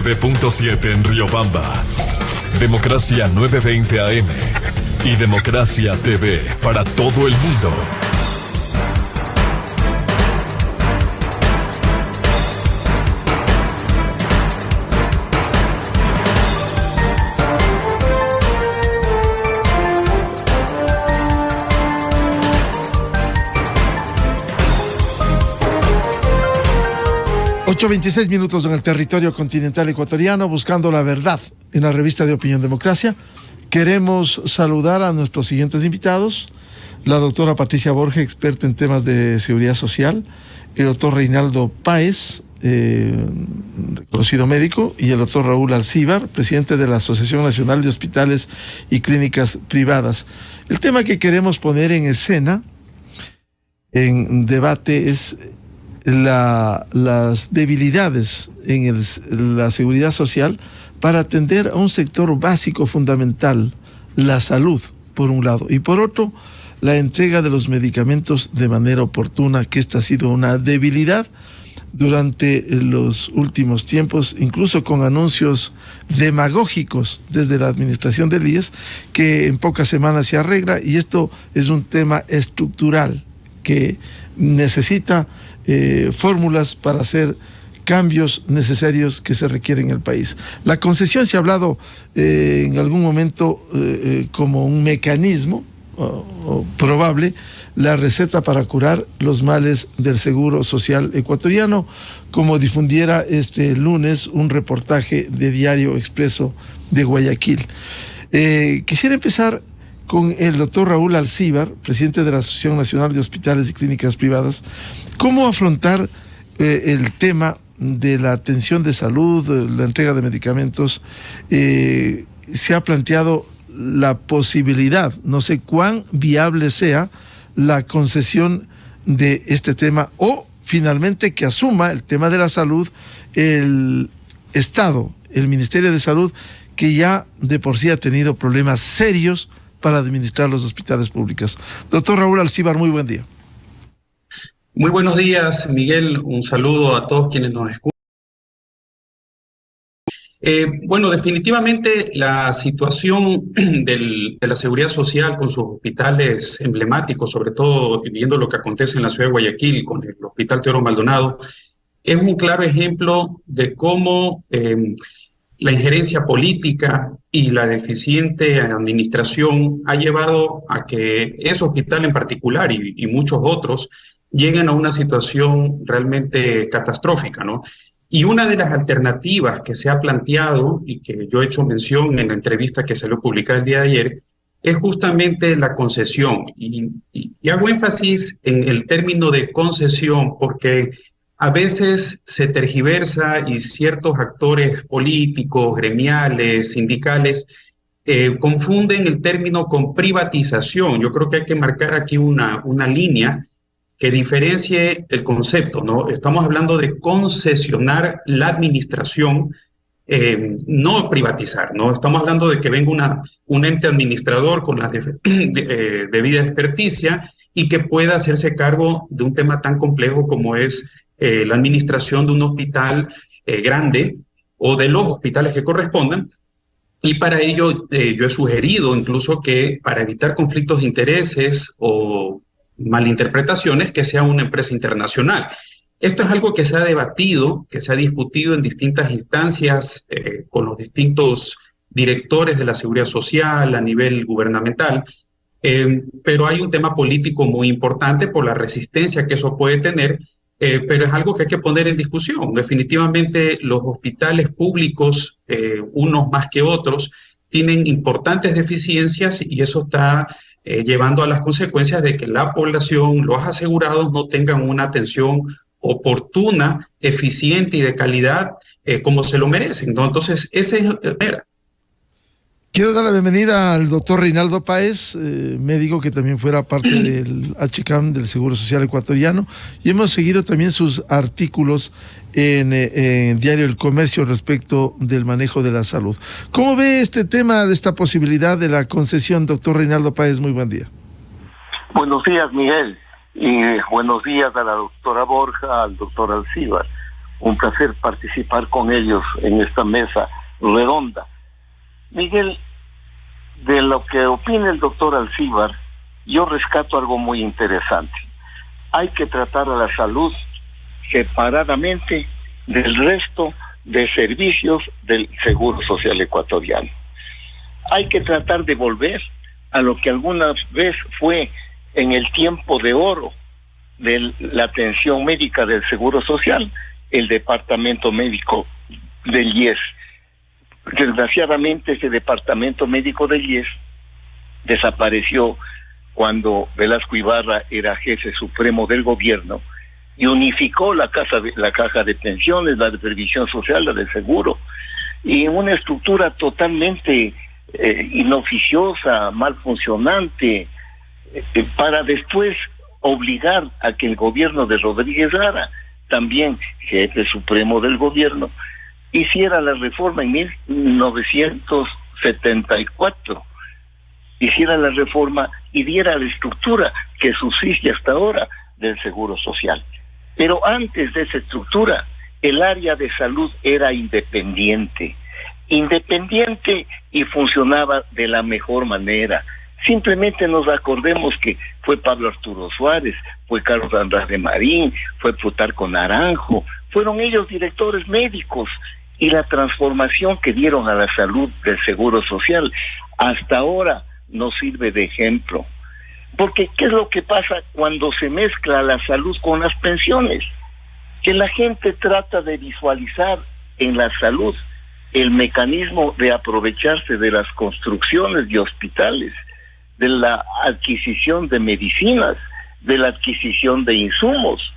9.7 en Riobamba. Democracia 920 AM. Y Democracia TV para todo el mundo. Ocho 26 minutos en el territorio continental ecuatoriano, buscando la verdad en la revista de Opinión Democracia. Queremos saludar a nuestros siguientes invitados: la doctora Patricia Borges, experta en temas de seguridad social; el doctor Reinaldo Páez, reconocido médico; y el doctor Raúl Alcíbar, presidente de la Asociación Nacional de Hospitales y Clínicas Privadas. El tema que queremos poner en escena, en debate, es las debilidades en la seguridad social para atender a un sector básico fundamental, la salud, por un lado, y por otro, la entrega de los medicamentos de manera oportuna, que esta ha sido una debilidad durante los últimos tiempos, incluso con anuncios demagógicos desde la administración del IES, que en pocas semanas se arregla, y esto es un tema estructural que necesita fórmulas para hacer cambios necesarios que se requieren en el país. La concesión se ha hablado en algún momento como un mecanismo probable, la receta para curar los males del Seguro Social ecuatoriano, como difundiera este lunes un reportaje de Diario Expreso de Guayaquil. Quisiera empezar con el doctor Raúl Alcíbar, presidente de la Asociación Nacional de Hospitales y Clínicas Privadas. ¿Cómo afrontar el tema de la atención de salud, la entrega de medicamentos? Se ha planteado la posibilidad, no sé cuán viable sea, la concesión de este tema, o finalmente que asuma el tema de la salud el Estado, el Ministerio de Salud, que ya de por sí ha tenido problemas serios para administrar los hospitales públicos. Doctor Raúl Alcíbar, muy buen día. Muy buenos días, Miguel. Un saludo a todos quienes nos escuchan. Bueno, definitivamente la situación de la seguridad social con sus hospitales emblemáticos, sobre todo viendo lo que acontece en la ciudad de Guayaquil con el Hospital Teodoro Maldonado, es un claro ejemplo de cómo la injerencia política y la deficiente administración ha llevado a que ese hospital en particular y muchos otros lleguen a una situación realmente catastrófica, ¿no? Y una de las alternativas que se ha planteado y que yo he hecho mención en la entrevista que salió publicada el día de ayer es justamente la concesión. Y hago énfasis en el término de concesión porque a veces se tergiversa y ciertos actores políticos, gremiales, sindicales, confunden el término con privatización. Yo creo que hay que marcar aquí una línea que diferencie el concepto, ¿no? Estamos hablando de concesionar la administración, no privatizar, ¿no? Estamos hablando de que venga un ente administrador con la debida experticia y que pueda hacerse cargo de un tema tan complejo como es la administración de un hospital grande o de los hospitales que correspondan. Y para ello yo he sugerido incluso que para evitar conflictos de intereses o malinterpretaciones, que sea una empresa internacional. Esto es algo que se ha debatido, que se ha discutido en distintas instancias con los distintos directores de la seguridad social a nivel gubernamental, pero hay un tema político muy importante por la resistencia que eso puede tener, pero es algo que hay que poner en discusión. Definitivamente los hospitales públicos, unos más que otros, tienen importantes deficiencias y eso está llevando a las consecuencias de que la población, los asegurados, no tengan una atención oportuna, eficiente y de calidad como se lo merecen, ¿no? Entonces, ese es el... Quiero dar la bienvenida al doctor Reinaldo Páez, médico que también fuera parte del HCAM, del Seguro Social ecuatoriano, y hemos seguido también sus artículos en Diario El Comercio respecto del manejo de la salud. ¿Cómo ve este tema, de esta posibilidad de la concesión, doctor Reinaldo Páez? Muy buen día. Buenos días, Miguel, y buenos días a la doctora Borja, al doctor Alcíbar. Un placer participar con ellos en esta mesa redonda. Miguel, de lo que opina el doctor Alcíbar, yo rescato algo muy interesante. Hay que tratar a la salud separadamente del resto de servicios del Seguro Social ecuatoriano. Hay que tratar de volver a lo que alguna vez fue en el tiempo de oro de la atención médica del Seguro Social, el departamento médico del IES. Desgraciadamente ese departamento médico del IES desapareció cuando Velasco Ibarra era jefe supremo del gobierno y unificó la caja de pensiones, la de previsión social, la de seguro, y en una estructura totalmente inoficiosa, mal funcionante, para después obligar a que el gobierno de Rodríguez Lara, también jefe supremo del gobierno, hiciera la reforma en 1974, hiciera la reforma y diera la estructura que subsiste hasta ahora del Seguro Social. Pero antes de esa estructura, el área de salud era independiente y funcionaba de la mejor manera. Simplemente nos acordemos que fue Pablo Arturo Suárez, fue Carlos Andrade Marín, fue Plutarco Naranjo, fueron ellos directores médicos, y la transformación que dieron a la salud del Seguro Social hasta ahora nos sirve de ejemplo. Porque ¿qué es lo que pasa cuando se mezcla la salud con las pensiones? Que la gente trata de visualizar en la salud el mecanismo de aprovecharse de las construcciones de hospitales, de la adquisición de medicinas, de la adquisición de insumos.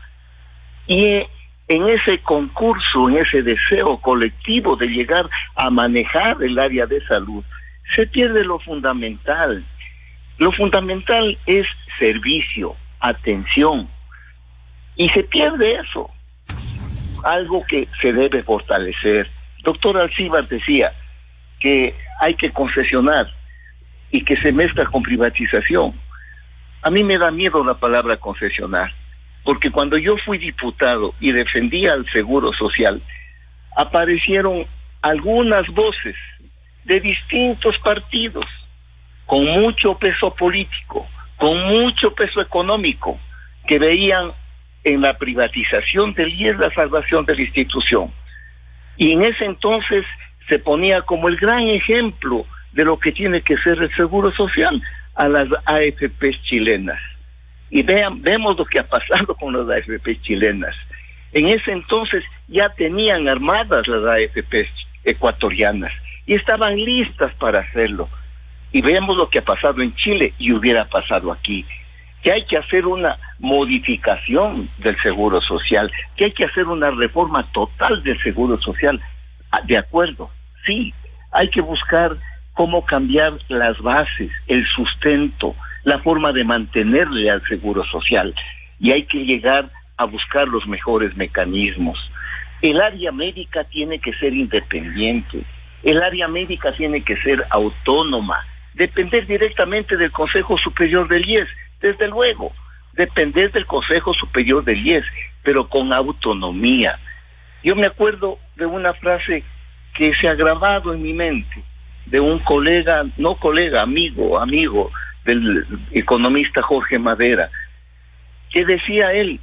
Y en ese concurso, en ese deseo colectivo de llegar a manejar el área de salud, se pierde lo fundamental. Lo fundamental es servicio, atención, y se pierde eso, algo que se debe fortalecer. Doctor Alcíbar decía que hay que concesionar y que se mezcla con privatización. A mí me da miedo la palabra concesionar, porque cuando yo fui diputado y defendía al Seguro Social, aparecieron algunas voces de distintos partidos, con mucho peso político, con mucho peso económico, que veían en la privatización del IES la salvación de la institución. Y en ese entonces se ponía como el gran ejemplo de lo que tiene que ser el Seguro Social a las AFPs chilenas. Y vemos lo que ha pasado con las AFPs chilenas. En ese entonces ya tenían armadas las AFPs ecuatorianas y estaban listas para hacerlo. Y vemos lo que ha pasado en Chile y hubiera pasado aquí. Que hay que hacer una modificación del Seguro Social, que hay que hacer una reforma total del Seguro Social. De acuerdo, sí, hay que buscar cómo cambiar las bases, el sustento, la forma de mantenerle al Seguro Social, y hay que llegar a buscar los mejores mecanismos. El área médica tiene que ser independiente, el área médica tiene que ser autónoma, depender directamente del Consejo Superior del IES, desde luego, depender del Consejo Superior del IES, pero con autonomía. Yo me acuerdo de una frase que se ha grabado en mi mente, de un colega, no colega, amigo del economista Jorge Madera, que decía él,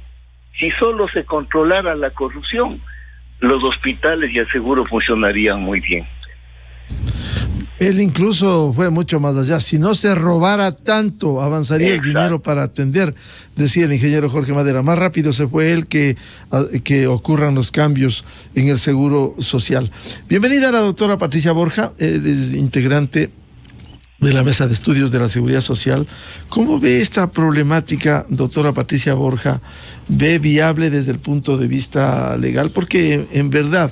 si solo se controlara la corrupción, los hospitales y el seguro funcionarían muy bien. Él incluso fue mucho más allá. Si no se robara tanto, avanzaría el dinero para atender, decía el ingeniero Jorge Madera. Más rápido se fue él que ocurran los cambios en el Seguro Social. Bienvenida a la doctora Patricia Borja, es integrante de la Mesa de Estudios de la Seguridad Social. ¿Cómo ve esta problemática, doctora Patricia Borja? ¿Ve viable desde el punto de vista legal? Porque en verdad,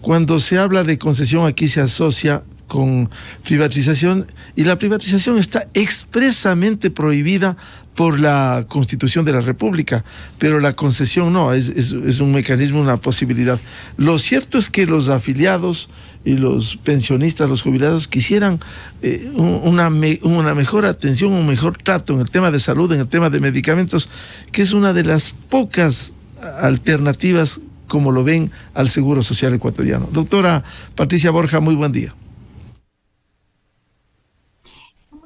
cuando se habla de concesión, aquí se asocia con privatización, y la privatización está expresamente prohibida por la Constitución de la República, pero la concesión no, es un mecanismo, una posibilidad. Lo cierto es que los afiliados y los pensionistas, los jubilados, quisieran una mejor atención, un mejor trato en el tema de salud, en el tema de medicamentos, que es una de las pocas alternativas como lo ven al Seguro Social ecuatoriano. Doctora Patricia Borja, muy buen día.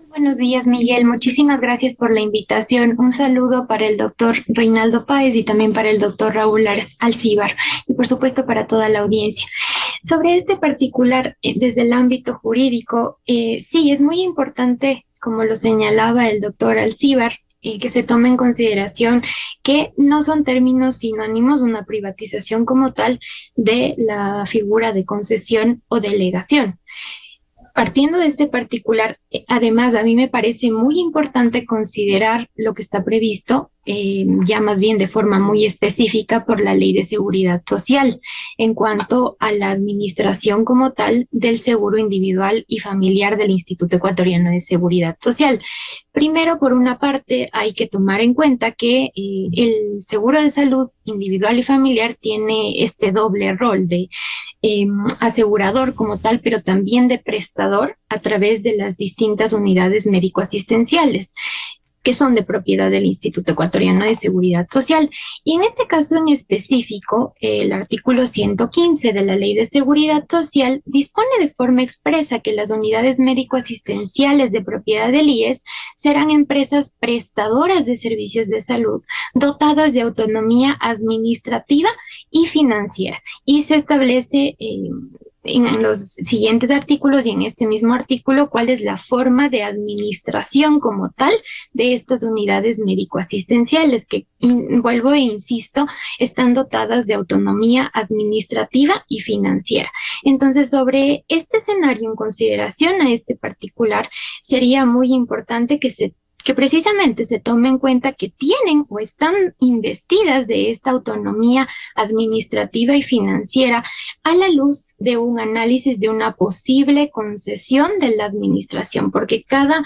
Buenos días, Miguel. Muchísimas gracias por la invitación. Un saludo para el doctor Reinaldo Páez y también para el doctor Raúl Alcíbar y por supuesto para toda la audiencia. Sobre este particular, desde el ámbito jurídico, sí, es muy importante, como lo señalaba el doctor Alcíbar, que se tome en consideración que no son términos sinónimos una privatización como tal de la figura de concesión o delegación. Partiendo de este particular, además, a mí me parece muy importante considerar lo que está previsto, ya más bien de forma muy específica por la Ley de Seguridad Social, en cuanto a la administración como tal del seguro individual y familiar del Instituto Ecuatoriano de Seguridad Social. Primero, por una parte, hay que tomar en cuenta que el seguro de salud individual y familiar tiene este doble rol de asegurador como tal, pero también de prestador a través de las distintas unidades médico-asistenciales que son de propiedad del Instituto Ecuatoriano de Seguridad Social. Y en este caso en específico, el artículo 115 de la Ley de Seguridad Social dispone de forma expresa que las unidades médico-asistenciales de propiedad del IES serán empresas prestadoras de servicios de salud dotadas de autonomía administrativa y financiera. Y se establece en los siguientes artículos y en este mismo artículo cuál es la forma de administración como tal de estas unidades médico-asistenciales que, vuelvo e insisto, están dotadas de autonomía administrativa y financiera. Entonces, sobre este escenario, en consideración a este particular, sería muy importante que precisamente se tome en cuenta que tienen o están investidas de esta autonomía administrativa y financiera a la luz de un análisis de una posible concesión de la administración, porque cada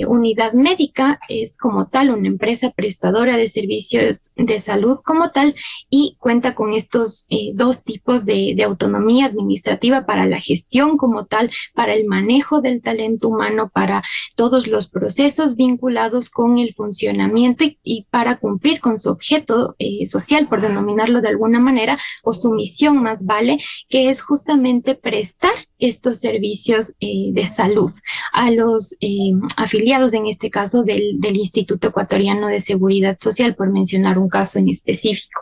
unidad médica es como tal una empresa prestadora de servicios de salud como tal y cuenta con estos dos tipos de autonomía administrativa para la gestión como tal, para el manejo del talento humano, para todos los procesos vinculados con el funcionamiento y para cumplir con su objeto social, por denominarlo de alguna manera, o su misión más vale, que es justamente prestar estos servicios de salud a los afiliados, en este caso del Instituto Ecuatoriano de Seguridad Social, por mencionar un caso en específico.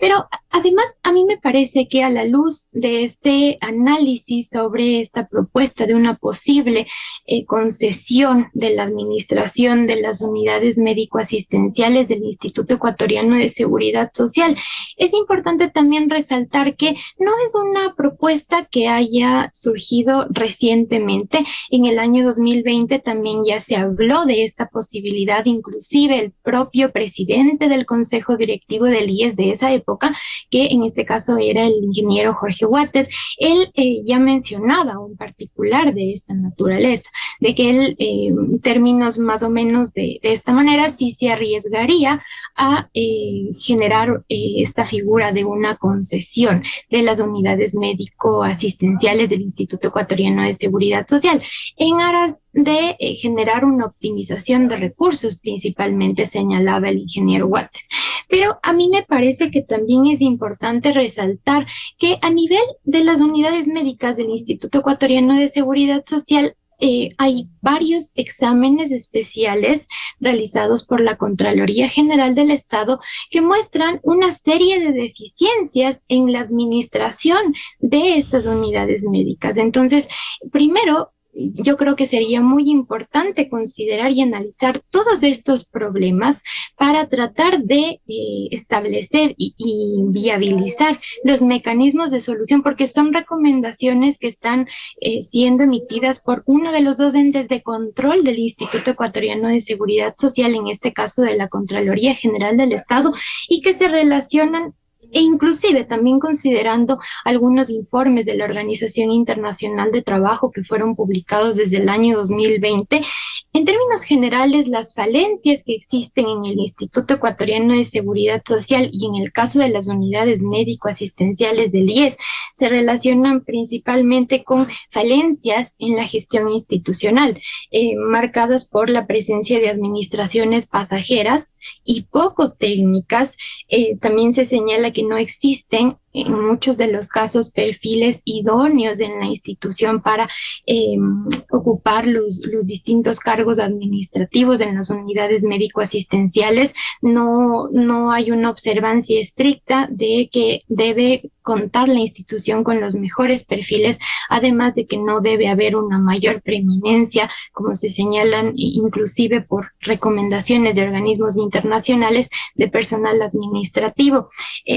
Pero además, a mí me parece que a la luz de este análisis sobre esta propuesta de una posible concesión de la administración de las unidades médico-asistenciales del Instituto Ecuatoriano de Seguridad Social, es importante también resaltar que no es una propuesta que haya surgido recientemente. En el año 2020 también ya se habló de esta posibilidad, inclusive el propio presidente del Consejo Directivo del IES de esa época, que en este caso era el ingeniero Jorge Huátet, él ya mencionaba un particular de esta naturaleza, de que él, en términos más o menos de esta manera, sí se arriesgaría a generar esta figura de una concesión de las unidades médico-asistenciales del Instituto Ecuatoriano de Seguridad Social, en aras de generar una optimización de recursos, principalmente señalaba el ingeniero Huátet. Pero a mí me parece que también es importante resaltar que a nivel de las unidades médicas del Instituto Ecuatoriano de Seguridad Social hay varios exámenes especiales realizados por la Contraloría General del Estado que muestran una serie de deficiencias en la administración de estas unidades médicas. Entonces, primero, yo creo que sería muy importante considerar y analizar todos estos problemas para tratar de establecer y viabilizar los mecanismos de solución, porque son recomendaciones que están siendo emitidas por uno de los dos entes de control del Instituto Ecuatoriano de Seguridad Social, en este caso de la Contraloría General del Estado, y que se relacionan e inclusive también considerando algunos informes de la Organización Internacional de Trabajo que fueron publicados desde el año 2020. En términos generales, las falencias que existen en el Instituto Ecuatoriano de Seguridad Social y en el caso de las unidades médico-asistenciales del IES se relacionan principalmente con falencias en la gestión institucional, marcadas por la presencia de administraciones pasajeras y poco técnicas. También se señala que no existen en muchos de los casos perfiles idóneos en la institución para ocupar los distintos cargos administrativos en las unidades médico-asistenciales. No hay una observancia estricta de que debe contar la institución con los mejores perfiles, además de que no debe haber una mayor preeminencia, como se señalan inclusive por recomendaciones de organismos internacionales de personal administrativo.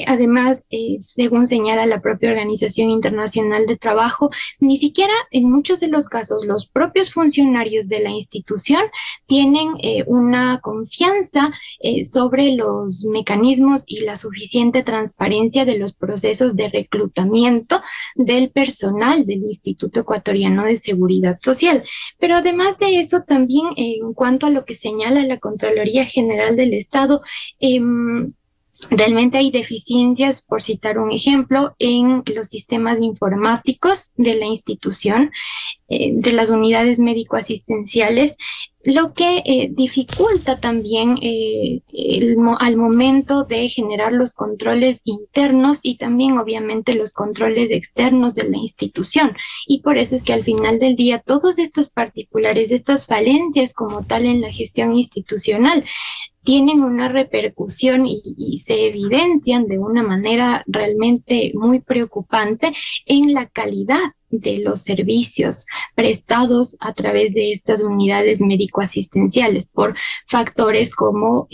Además, según señala la propia Organización Internacional de Trabajo, ni siquiera en muchos de los casos los propios funcionarios de la institución tienen una confianza sobre los mecanismos y la suficiente transparencia de los procesos de reclutamiento del personal del Instituto Ecuatoriano de Seguridad Social. Pero además de eso, también en cuanto a lo que señala la Contraloría General del Estado, realmente hay deficiencias, por citar un ejemplo, en los sistemas informáticos de la institución, de las unidades médico-asistenciales, lo que dificulta también al momento de generar los controles internos y también obviamente los controles externos de la institución. Y por eso es que al final del día todos estos particulares, estas falencias como tal en la gestión institucional, tienen una repercusión y se evidencian de una manera realmente muy preocupante en la calidad de los servicios prestados a través de estas unidades médico-asistenciales por factores como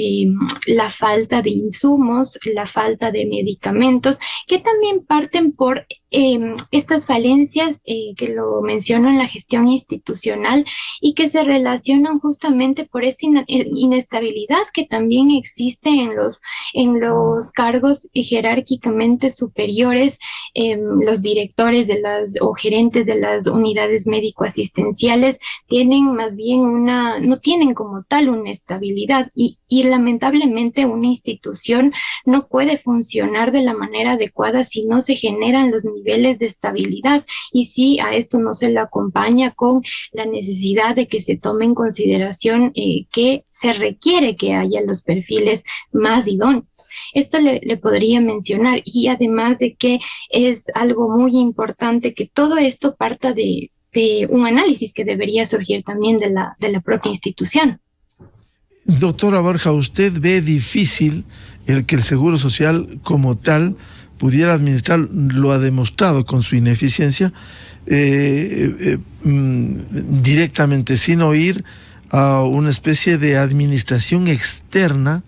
la falta de insumos, la falta de medicamentos, que también parten por estas falencias que lo menciono en la gestión institucional y que se relacionan justamente por esta inestabilidad que también existe en los cargos jerárquicamente superiores, los directores de o gerentes de las unidades médico-asistenciales tienen más bien no tienen como tal una estabilidad y lamentablemente una institución no puede funcionar de la manera adecuada si no se generan los niveles de estabilidad y si a esto no se lo acompaña con la necesidad de que se tome en consideración que se requiere que haya los perfiles más idóneos. Esto le podría mencionar y además de que es algo muy importante que todo esto parta de un análisis que debería surgir también de la propia institución. Doctora Borja, ¿usted ve difícil el que el Seguro Social como tal pudiera administrar? Lo ha demostrado con su ineficiencia directamente, sin ir a una especie de administración externa,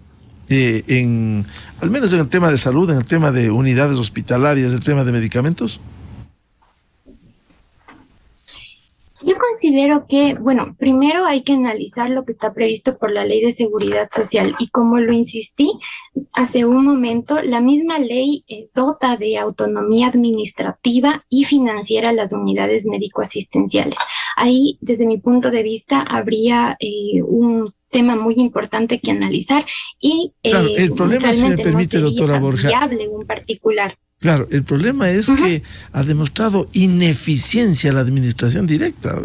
al menos en el tema de salud, en el tema de unidades hospitalarias, el tema de medicamentos. Yo considero que, bueno, primero hay que analizar lo que está previsto por la Ley de Seguridad Social y como lo insistí hace un momento, la misma ley dota de autonomía administrativa y financiera a las unidades médico-asistenciales. Ahí, desde mi punto de vista, habría un tema muy importante que analizar y claro, el problema, si me permite, no doctora Borja, viable un particular. Claro, el problema es que ha demostrado ineficiencia la administración directa.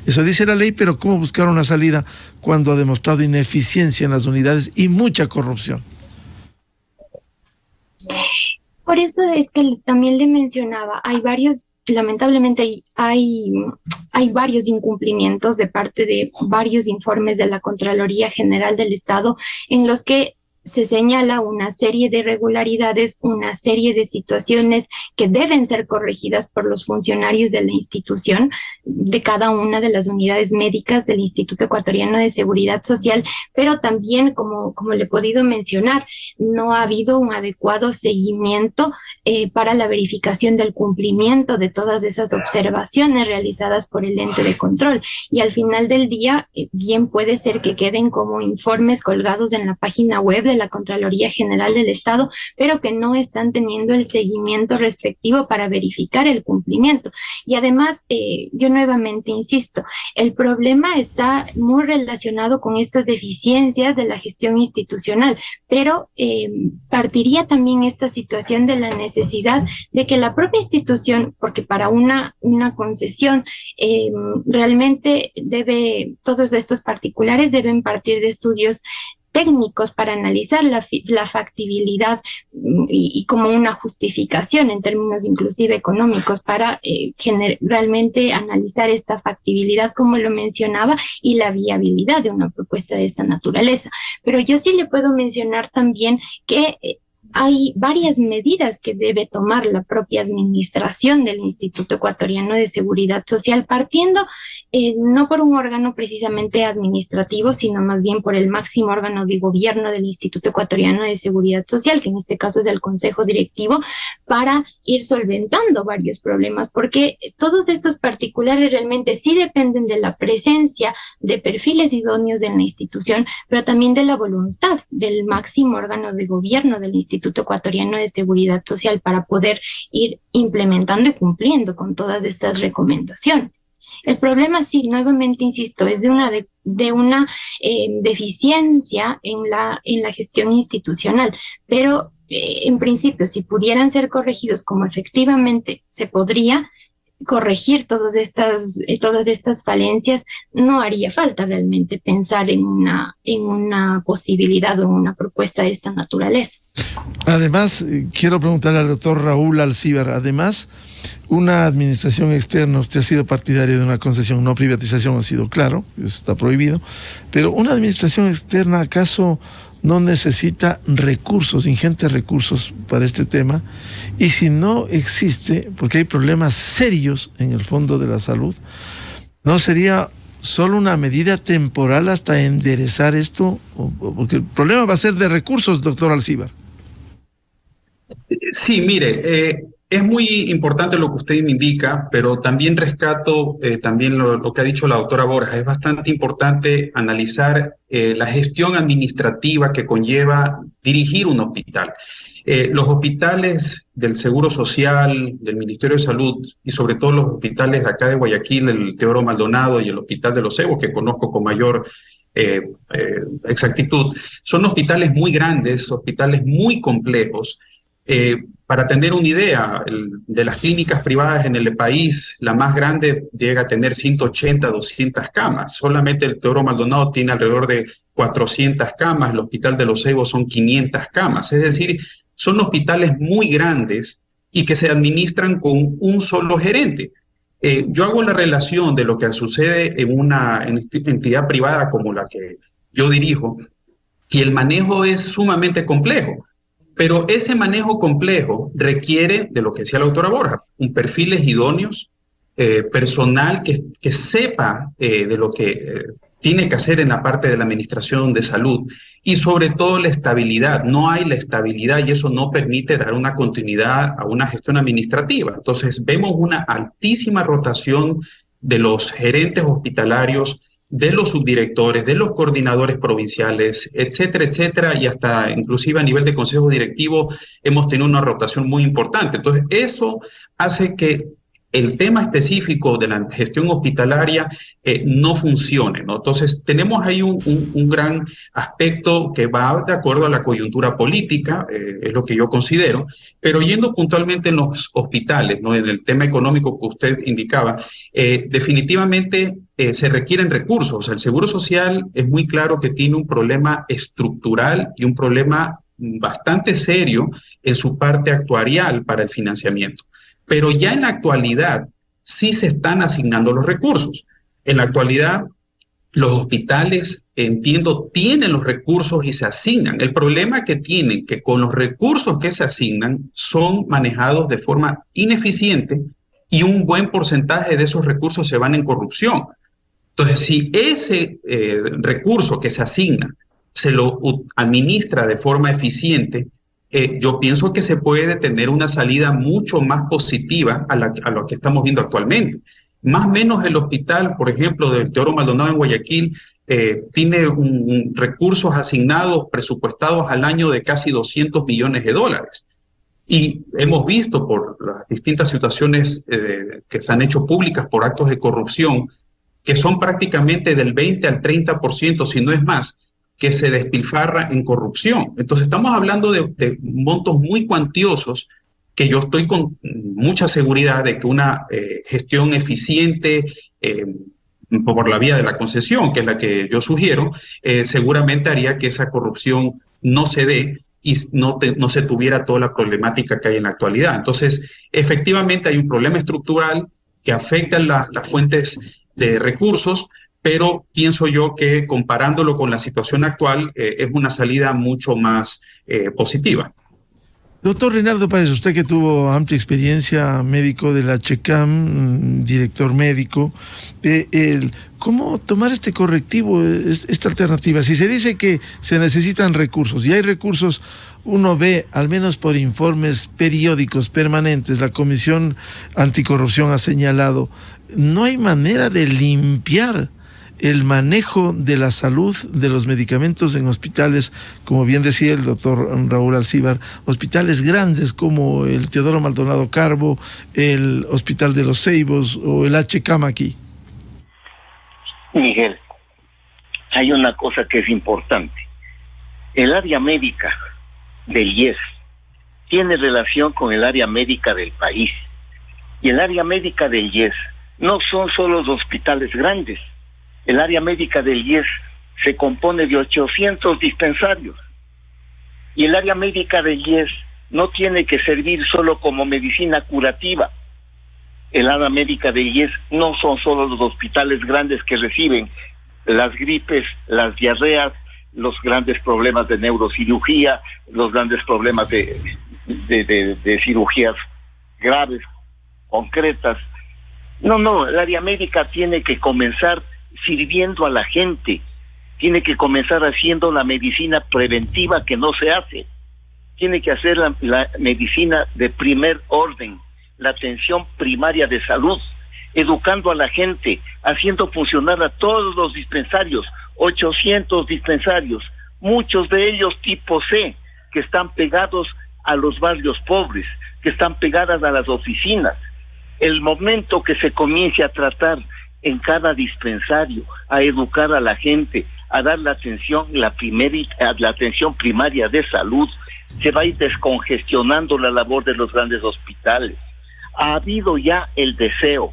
Eso dice la ley, pero ¿cómo buscar una salida cuando ha demostrado ineficiencia en las unidades y mucha corrupción? Por eso es que también le mencionaba, lamentablemente hay varios incumplimientos de parte de varios informes de la Contraloría General del Estado en los que se señala una serie de irregularidades, una serie de situaciones que deben ser corregidas por los funcionarios de la institución, de cada una de las unidades médicas del Instituto Ecuatoriano de Seguridad Social, pero también, como le he podido mencionar, no ha habido un adecuado seguimiento para la verificación del cumplimiento de todas esas observaciones realizadas por el ente de control. Y al final del día, bien puede ser que queden como informes colgados en la página web de la Contraloría General del Estado, pero que no están teniendo el seguimiento respectivo para verificar el cumplimiento. Y además, yo nuevamente insisto, el problema está muy relacionado con estas deficiencias de la gestión institucional, pero partiría también esta situación de la necesidad de que la propia institución, porque para una concesión realmente todos estos particulares deben partir de estudios técnicos para analizar la factibilidad y como una justificación en términos inclusive económicos para realmente analizar esta factibilidad, como lo mencionaba, y la viabilidad de una propuesta de esta naturaleza. Pero yo sí le puedo mencionar también que hay varias medidas que debe tomar la propia administración del Instituto Ecuatoriano de Seguridad Social, partiendo no por un órgano precisamente administrativo, sino más bien por el máximo órgano de gobierno del Instituto Ecuatoriano de Seguridad Social, que en este caso es el Consejo Directivo, para ir solventando varios problemas, porque todos estos particulares realmente sí dependen de la presencia de perfiles idóneos en la institución, pero también de la voluntad del máximo órgano de gobierno del Instituto Ecuatoriano de Seguridad Social para poder ir implementando y cumpliendo con todas estas recomendaciones. El problema, sí, nuevamente insisto, es de una deficiencia en la gestión institucional, pero en principio, si pudieran ser corregidos como efectivamente se podría corregir todas estas falencias, no haría falta realmente pensar en una posibilidad o en una propuesta de esta naturaleza. Además, quiero preguntarle al doctor Raúl Alcíbar, además, una administración externa, usted ha sido partidario de una concesión, no privatización, ha sido claro, eso está prohibido, pero una administración externa, ¿acaso no necesita recursos, ingentes recursos para este tema? Y si no existe, porque hay problemas serios en el fondo de la salud, ¿no sería solo una medida temporal hasta enderezar esto? Porque el problema va a ser de recursos, doctor Alcíbar. Sí, mire, es muy importante lo que usted me indica, pero también rescato también lo que ha dicho la doctora Borja. Es bastante importante analizar la gestión administrativa que conlleva dirigir un hospital. Los hospitales del Seguro Social, del Ministerio de Salud y sobre todo los hospitales de acá de Guayaquil, el Teodoro Maldonado y el Hospital de los Cebos, que conozco con mayor exactitud, son hospitales muy grandes, hospitales muy complejos. Para tener una idea, de las clínicas privadas en el país, la más grande llega a tener 180, 200 camas. Solamente el Teodoro Maldonado tiene alrededor de 400 camas, el Hospital de los Cebos son 500 camas. Es decir, son hospitales muy grandes y que se administran con un solo gerente. Yo hago la relación de lo que sucede en una entidad privada como la que yo dirijo, y el manejo es sumamente complejo. Pero ese manejo complejo requiere, de lo que decía la doctora Borja, un perfiles idóneos, personal que sepa de lo que tiene que hacer en la parte de la administración de salud y sobre todo la estabilidad. No hay la estabilidad y eso no permite dar una continuidad a una gestión administrativa. Entonces vemos una altísima rotación de los gerentes hospitalarios, de los subdirectores, de los coordinadores provinciales, etcétera, etcétera, y hasta inclusive a nivel de consejo directivo hemos tenido una rotación muy importante. Entonces, eso hace que el tema específico de la gestión hospitalaria no funcione, ¿no? Entonces, tenemos ahí un gran aspecto que va de acuerdo a la coyuntura política, es lo que yo considero, pero yendo puntualmente en los hospitales, ¿no? En el tema económico que usted indicaba, definitivamente se requieren recursos. O sea, el Seguro Social es muy claro que tiene un problema estructural y un problema bastante serio en su parte actuarial para el financiamiento. Pero ya en la actualidad sí se están asignando los recursos. En la actualidad los hospitales, entiendo, tienen los recursos y se asignan. El problema que tienen que con los recursos que se asignan son manejados de forma ineficiente y un buen porcentaje de esos recursos se van en corrupción. Entonces, si ese recurso que se asigna se lo administra de forma eficiente, yo pienso que se puede tener una salida mucho más positiva a lo que estamos viendo actualmente. Más o menos el hospital, por ejemplo, del Teodoro Maldonado en Guayaquil, tiene recursos asignados, presupuestados al año de casi 200 millones de dólares. Y hemos visto por las distintas situaciones que se han hecho públicas por actos de corrupción, que son prácticamente del 20 al 30%, si no es más, que se despilfarra en corrupción. Entonces estamos hablando de montos muy cuantiosos que yo estoy con mucha seguridad de que una gestión eficiente, por la vía de la concesión, que es la que yo sugiero, seguramente haría que esa corrupción no se dé y no se tuviera toda la problemática que hay en la actualidad. Entonces, efectivamente hay un problema estructural que afecta las fuentes de recursos, pero pienso yo que comparándolo con la situación actual es una salida mucho más positiva. Doctor Reinaldo Páez, usted que tuvo amplia experiencia, médico de la CHECAM, director médico, ¿cómo tomar este correctivo, esta alternativa? Si se dice que se necesitan recursos y hay recursos, uno ve, al menos por informes periódicos permanentes, la Comisión Anticorrupción ha señalado, no hay manera de limpiar el manejo de la salud de los medicamentos en hospitales, como bien decía el doctor Raúl Alcíbar, hospitales grandes como el Teodoro Maldonado Carbo, el Hospital de los Ceibos o el HCAM aquí. Miguel, hay una cosa que es importante. El área médica del IES tiene relación con el área médica del país. Y el área médica del IES no son solo los hospitales grandes. El área médica del IES se compone de 800 dispensarios. Y el área médica del IES no tiene que servir solo como medicina curativa. El área médica del IES no son solo los hospitales grandes que reciben las gripes, las diarreas, los grandes problemas de neurocirugía, los grandes problemas de cirugías graves, concretas. No, el área médica tiene que comenzar sirviendo a la gente, tiene que comenzar haciendo la medicina preventiva que no se hace, tiene que hacer la medicina de primer orden, la atención primaria de salud, educando a la gente, haciendo funcionar a todos los dispensarios, 800 dispensarios, muchos de ellos tipo C, que están pegados a los barrios pobres, que están pegadas a las oficinas. El momento que se comience a tratar en cada dispensario, a educar a la gente, a dar la atención, la atención primaria de salud, se va a ir descongestionando la labor de los grandes hospitales. Ha habido ya el deseo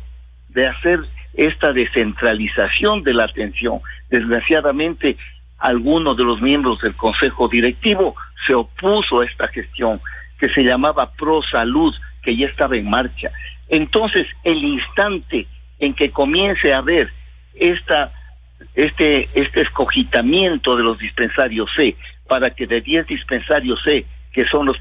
de hacer esta descentralización de la atención. Desgraciadamente, alguno de los miembros del Consejo Directivo se opuso a esta gestión, que se llamaba ProSalud, que ya estaba en marcha. Entonces, el instante en que comience a haber este escogitamiento de los dispensarios C, para que de 10 dispensarios C, que son los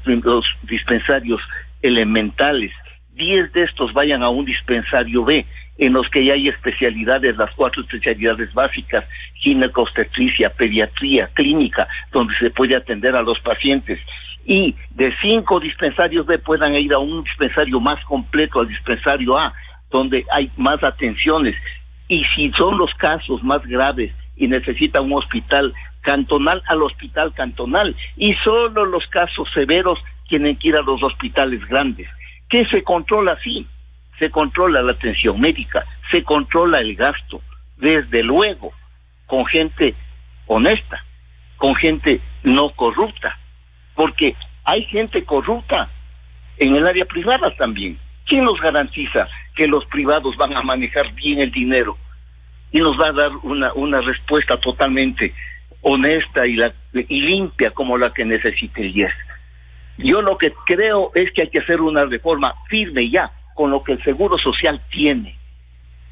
dispensarios elementales, 10 de estos vayan a un dispensario B, en los que ya hay especialidades, las 4 especialidades básicas, ginecobstetricia, pediatría, clínica, donde se puede atender a los pacientes, y de 5 dispensarios B puedan ir a un dispensario más completo, al dispensario A, donde hay más atenciones, y si son los casos más graves y necesita un hospital cantonal, al hospital cantonal, y solo los casos severos tienen que ir a los hospitales grandes. ¿Qué se controla así? Se controla la atención médica, se controla el gasto, desde luego, con gente honesta, con gente no corrupta, porque hay gente corrupta en el área privada también. ¿Quién nos garantiza que los privados van a manejar bien el dinero y nos va a dar una respuesta totalmente honesta y limpia como la que necesita el IES? Yo lo que creo es que hay que hacer una reforma firme ya con lo que el Seguro Social tiene.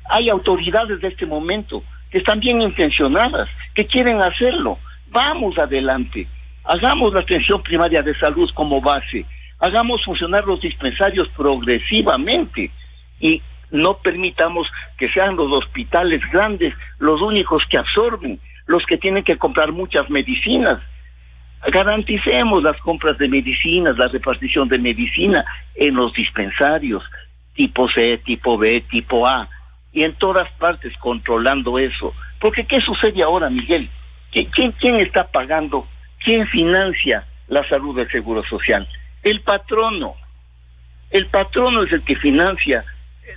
Hay autoridades de este momento que están bien intencionadas, que quieren hacerlo. Vamos adelante, hagamos la atención primaria de salud como base, hagamos funcionar los dispensarios progresivamente y no permitamos que sean los hospitales grandes los únicos que absorben, los que tienen que comprar muchas medicinas. Garanticemos las compras de medicinas, la repartición de medicina en los dispensarios, tipo C, tipo B, tipo A, y en todas partes controlando eso. Porque ¿qué sucede ahora, Miguel? ¿Quién está pagando? ¿Quién financia la salud del Seguro Social? El patrono. El patrono es el que financia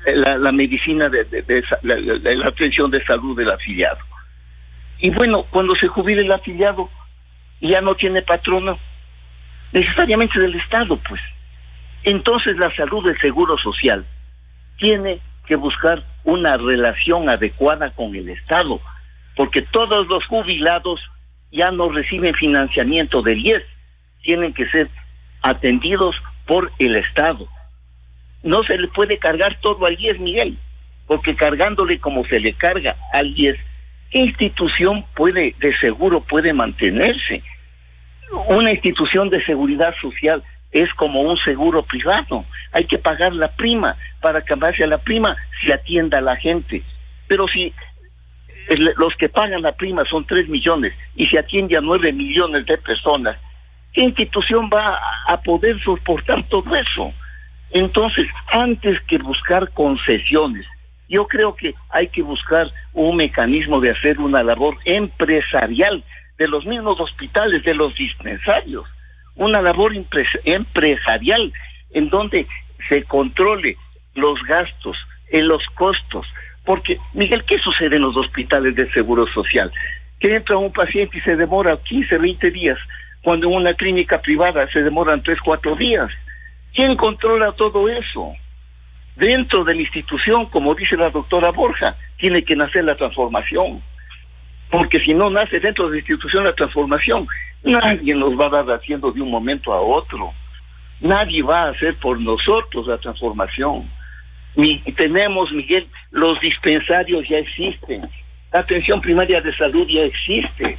la medicina la atención de salud del afiliado. Y bueno, cuando se jubile el afiliado, ya no tiene patrono, necesariamente del Estado, pues. Entonces la salud del Seguro Social tiene que buscar una relación adecuada con el Estado, porque todos los jubilados ya no reciben financiamiento del IES, tienen que ser atendidos por el Estado. No se le puede cargar todo al IES, Miguel, porque cargándole como se le carga al IES, ¿qué institución de seguro puede mantenerse? Una institución de seguridad social es como un seguro privado, hay que pagar la prima, para que en base a la prima se atienda a la gente. Pero si los que pagan la prima son 3 millones y se atiende a 9 millones de personas, ¿qué institución va a poder soportar todo eso? Entonces, antes que buscar concesiones, yo creo que hay que buscar un mecanismo de hacer una labor empresarial de los mismos hospitales, de los dispensarios, una labor empresarial en donde se controle los gastos, en los costos. Porque, Miguel, ¿qué sucede en los hospitales de Seguro Social? Que entra un paciente y se demora 15, 20 días, cuando en una clínica privada se demoran 3, 4 días. ¿Quién controla todo eso? Dentro de la institución, como dice la doctora Borja, tiene que nacer la transformación. Porque si no nace dentro de la institución la transformación, nadie nos va a dar haciendo de un momento a otro. Nadie va a hacer por nosotros la transformación. Tenemos, Miguel, los dispensarios ya existen, la atención primaria de salud ya existe.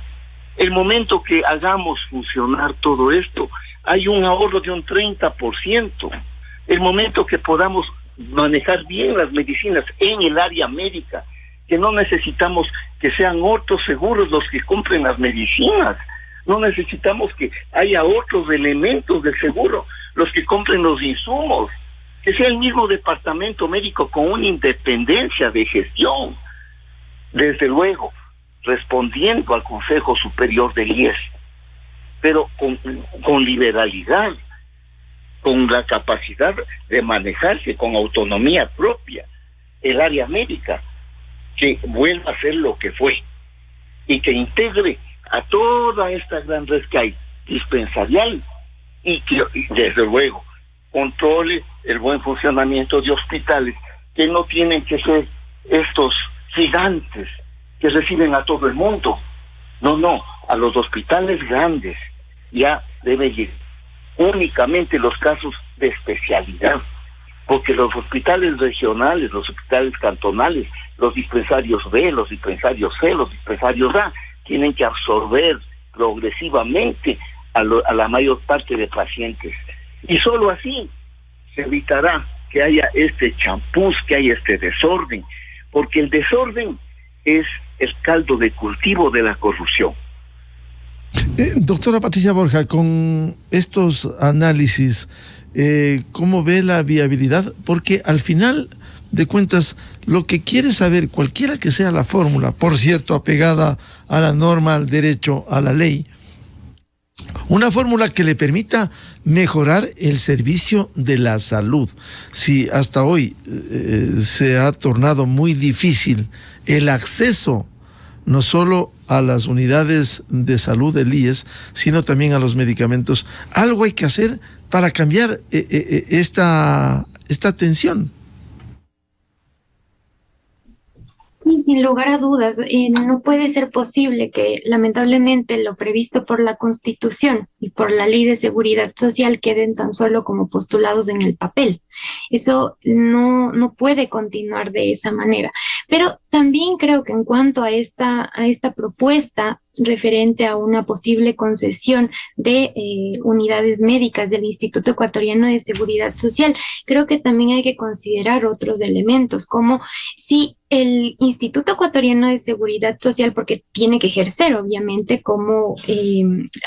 El momento que hagamos funcionar todo esto, hay un ahorro de un 30%. El momento que podamos manejar bien las medicinas en el área médica, que no necesitamos que sean otros seguros los que compren las medicinas, no necesitamos que haya otros elementos del seguro los que compren los insumos, que sea el mismo departamento médico con una independencia de gestión, desde luego, respondiendo al Consejo Superior del IES, pero con liberalidad, con la capacidad de manejarse con autonomía propia, el área médica, que vuelva a ser lo que fue, y que integre a toda esta gran red que hay dispensarial, y que, desde luego, controle el buen funcionamiento de hospitales que no tienen que ser estos gigantes que reciben a todo el mundo. No, a los hospitales grandes ya debe llegar únicamente los casos de especialidad, porque los hospitales regionales, los hospitales cantonales, los dispensarios B, los dispensarios C, los dispensarios A, tienen que absorber progresivamente a la mayor parte de pacientes. Y solo así se evitará que haya este champús, que haya este desorden, porque el desorden es el caldo de cultivo de la corrupción. Doctora Patricia Borja, con estos análisis, ¿cómo ve la viabilidad? Porque al final de cuentas, lo que quiere saber cualquiera que sea la fórmula, por cierto, apegada a la norma, al derecho, a la ley, una fórmula que le permita mejorar el servicio de la salud. Si hasta hoy se ha tornado muy difícil el acceso no solo a las unidades de salud del IES, sino también a los medicamentos, algo hay que hacer para cambiar esta tensión. Sin lugar a dudas, no puede ser posible que lamentablemente lo previsto por la Constitución y por la Ley de Seguridad Social queden tan solo como postulados en el papel. Eso no puede continuar de esa manera. Pero también creo que en cuanto a esta propuesta referente a una posible concesión de unidades médicas del Instituto Ecuatoriano de Seguridad Social, creo que también hay que considerar otros elementos, como si el Instituto Ecuatoriano de Seguridad Social, porque tiene que ejercer obviamente como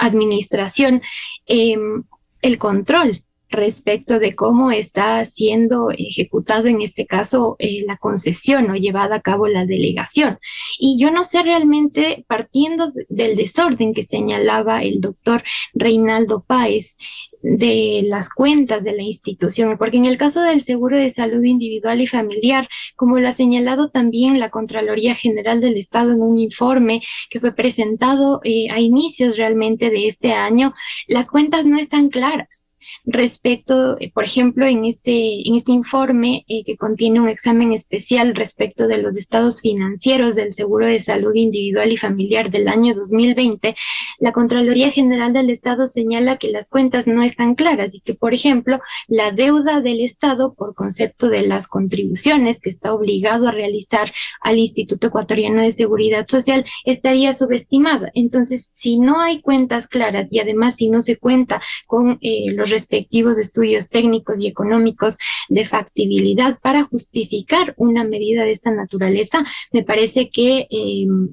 administración el control respecto de cómo está siendo ejecutado en este caso la concesión o llevada a cabo la delegación. Y yo no sé realmente, partiendo del desorden que señalaba el doctor Reinaldo Páez, de las cuentas de la institución, porque en el caso del seguro de salud individual y familiar, como lo ha señalado también la Contraloría General del Estado en un informe que fue presentado a inicios realmente de este año, las cuentas no están claras. respecto, por ejemplo, en este informe que contiene un examen especial respecto de los estados financieros del Seguro de Salud Individual y Familiar del año 2020, la Contraloría General del Estado señala que las cuentas no están claras y que, por ejemplo, la deuda del Estado por concepto de las contribuciones que está obligado a realizar al Instituto Ecuatoriano de Seguridad Social estaría subestimada. Entonces, si no hay cuentas claras y además si no se cuenta con los respectivos estudios técnicos y económicos de factibilidad para justificar una medida de esta naturaleza, me parece que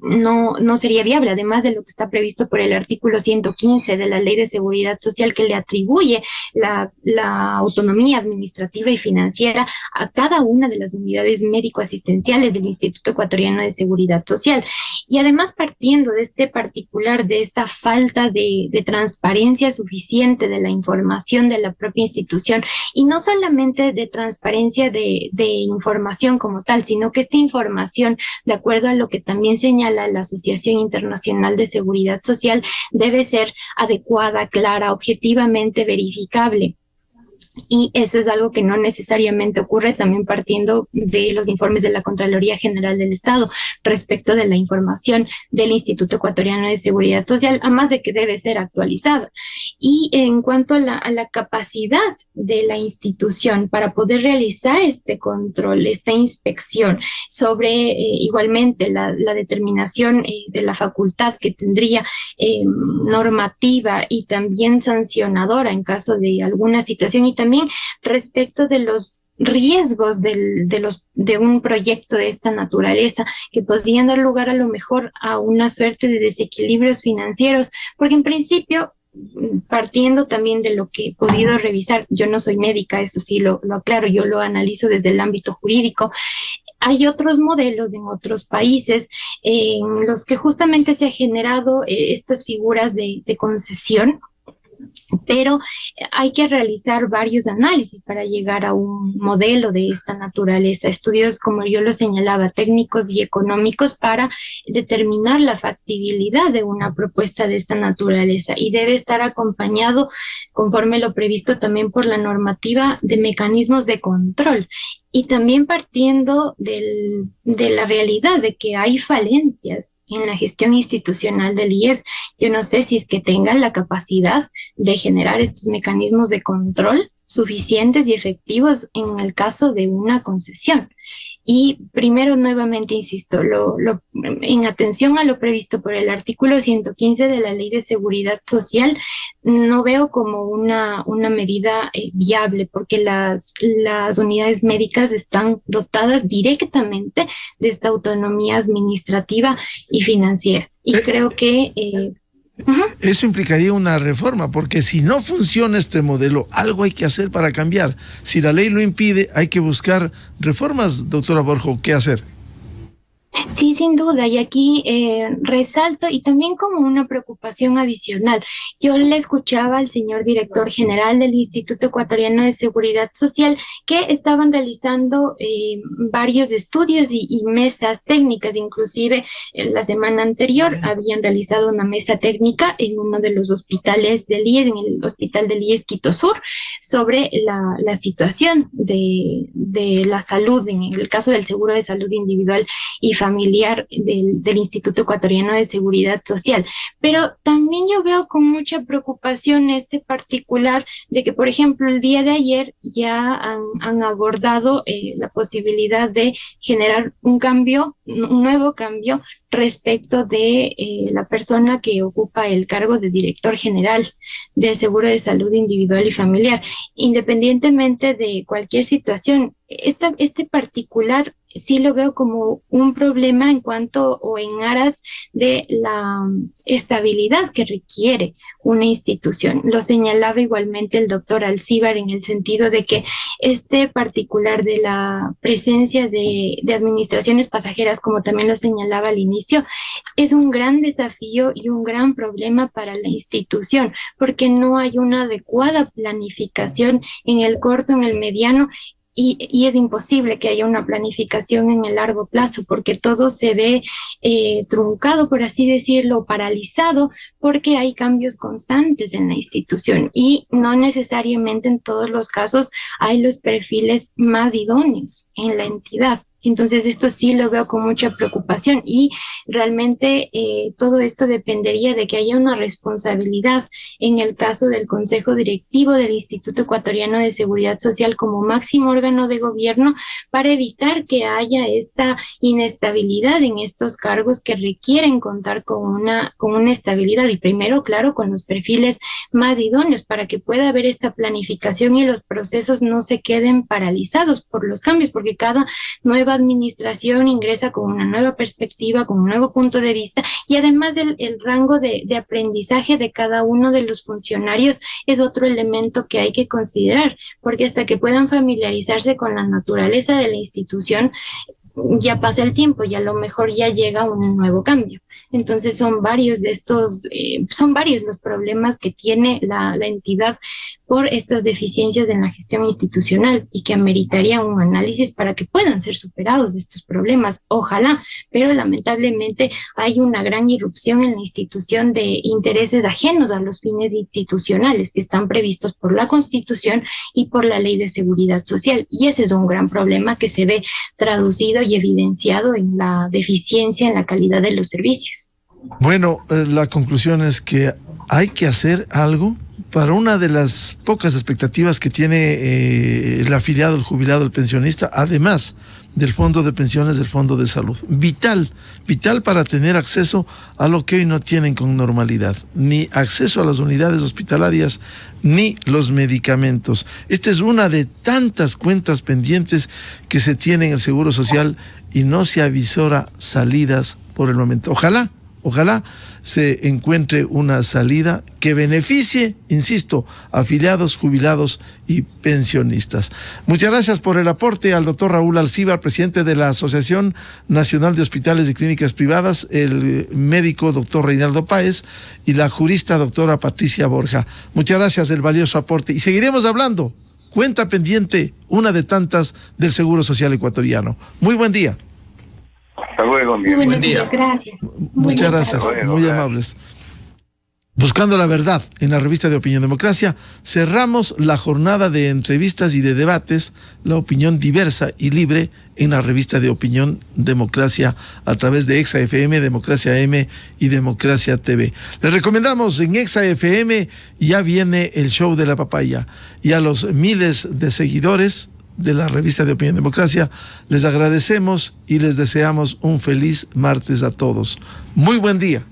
no sería viable, además de lo que está previsto por el artículo 115 de la Ley de Seguridad Social, que le atribuye la autonomía administrativa y financiera a cada una de las unidades médico-asistenciales del Instituto Ecuatoriano de Seguridad Social. Y además, partiendo de este particular, de esta falta de transparencia suficiente de la información de la propia institución, y no solamente de transparencia de información como tal, sino que esta información, de acuerdo a lo que también señala la Asociación Internacional de Seguridad Social, debe ser adecuada, clara, objetivamente verificable. Y eso es algo que no necesariamente ocurre, también partiendo de los informes de la Contraloría General del Estado respecto de la información del Instituto Ecuatoriano de Seguridad Social, además de que debe ser actualizada. Y en cuanto a la capacidad de la institución para poder realizar este control, esta inspección sobre igualmente la determinación de la facultad que tendría normativa y también sancionadora en caso de alguna situación, y también respecto de los riesgos de un proyecto de esta naturaleza que podrían dar lugar a lo mejor a una suerte de desequilibrios financieros, porque en principio, partiendo también de lo que he podido revisar, yo no soy médica, eso sí lo aclaro, yo lo analizo desde el ámbito jurídico. Hay otros modelos en otros países en los que justamente se ha generado estas figuras de concesión, pero hay que realizar varios análisis para llegar a un modelo de esta naturaleza, estudios, como yo lo señalaba, técnicos y económicos para determinar la factibilidad de una propuesta de esta naturaleza, y debe estar acompañado, conforme lo previsto también por la normativa, de mecanismos de control. Y también partiendo de la realidad de que hay falencias en la gestión institucional del IES. Yo no sé si es que tengan la capacidad de generar estos mecanismos de control suficientes y efectivos en el caso de una concesión. Y primero, nuevamente, insisto, en atención a lo previsto por el artículo 115 de la Ley de Seguridad Social, no veo como una medida viable, porque las unidades médicas están dotadas directamente de esta autonomía administrativa y financiera. Y creo que... Eso implicaría una reforma, porque si no funciona este modelo, algo hay que hacer para cambiar. Si la ley lo impide, hay que buscar reformas, doctora Borjo. ¿Qué hacer? Sí, sin duda, y aquí resalto, y también como una preocupación adicional, yo le escuchaba al señor director general del Instituto Ecuatoriano de Seguridad Social que estaban realizando varios estudios y mesas técnicas, inclusive la semana anterior habían realizado una mesa técnica en uno de los hospitales del IES, en el hospital del IES Quito Sur, sobre la situación de la salud, en el caso del seguro de salud individual y familiar del Instituto Ecuatoriano de Seguridad Social. Pero también yo veo con mucha preocupación este particular de que, por ejemplo, el día de ayer ya han abordado la posibilidad de generar un nuevo cambio respecto de la persona que ocupa el cargo de director general del Seguro de Salud Individual y Familiar. Independientemente de cualquier situación, este particular sí lo veo como un problema en cuanto o en aras de la estabilidad que requiere una institución. Lo señalaba igualmente el doctor Alcíbar en el sentido de que este particular de la presencia de administraciones pasajeras, como también lo señalaba al inicio, es un gran desafío y un gran problema para la institución, porque no hay una adecuada planificación en el corto, en el mediano y es imposible que haya una planificación en el largo plazo porque todo se ve truncado, por así decirlo, paralizado, porque hay cambios constantes en la institución y no necesariamente en todos los casos hay los perfiles más idóneos en la entidad. Entonces esto sí lo veo con mucha preocupación y realmente todo esto dependería de que haya una responsabilidad en el caso del Consejo Directivo del Instituto Ecuatoriano de Seguridad Social como máximo órgano de gobierno para evitar que haya esta inestabilidad en estos cargos que requieren contar con una estabilidad y primero, claro, con los perfiles más idóneos para que pueda haber esta planificación y los procesos no se queden paralizados por los cambios, porque cada nueva administración ingresa con una nueva perspectiva, con un nuevo punto de vista y además el rango de aprendizaje de cada uno de los funcionarios es otro elemento que hay que considerar, porque hasta que puedan familiarizarse con la naturaleza de la institución, ya pasa el tiempo y a lo mejor ya llega un nuevo cambio. Entonces son varios los problemas que tiene la entidad por estas deficiencias en la gestión institucional y que ameritaría un análisis para que puedan ser superados estos problemas, ojalá, pero lamentablemente hay una gran irrupción en la institución de intereses ajenos a los fines institucionales que están previstos por la Constitución y por la Ley de Seguridad Social, y ese es un gran problema que se ve traducido y evidenciado en la deficiencia en la calidad de los servicios. Bueno, la conclusión es que hay que hacer algo para una de las pocas expectativas que tiene el afiliado, el jubilado, el pensionista, además del fondo de pensiones, del fondo de salud. Vital para tener acceso a lo que hoy no tienen con normalidad, ni acceso a las unidades hospitalarias, ni los medicamentos. Esta es una de tantas cuentas pendientes que se tiene en el Seguro Social y no se avisora salidas por el momento. Ojalá se encuentre una salida que beneficie, insisto, afiliados, jubilados y pensionistas. Muchas gracias por el aporte al doctor Raúl Alcíbar, presidente de la Asociación Nacional de Hospitales y Clínicas Privadas, el médico doctor Reinaldo Páez y la jurista doctora Patricia Borja. Muchas gracias del valioso aporte y seguiremos hablando. Cuenta pendiente, una de tantas del Seguro Social ecuatoriano. Muy buen día. Hasta luego, Muy buenos días, gracias. Muchas gracias, muy amables. Buscando la verdad en la revista de Opinión Democracia, cerramos la jornada de entrevistas y de debates, la opinión diversa y libre en la revista de Opinión Democracia a través de Exa FM, Democracia M y Democracia TV. Les recomendamos en Exa FM, ya viene el show de la papaya, y a los miles de seguidores de la revista de Opinión Democracia les agradecemos y les deseamos un feliz martes a todos. Muy buen día.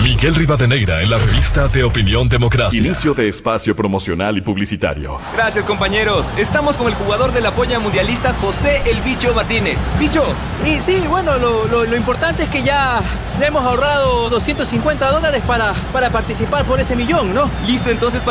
Miguel Rivadeneira en la revista de Opinión Democracia. Inicio de espacio promocional y publicitario. Gracias, compañeros. Estamos con el jugador de la polla mundialista, José El Bicho Martínez. Bicho. Y sí, bueno, lo importante es que ya hemos ahorrado $250 para participar por ese millón, ¿no? Listo, entonces, para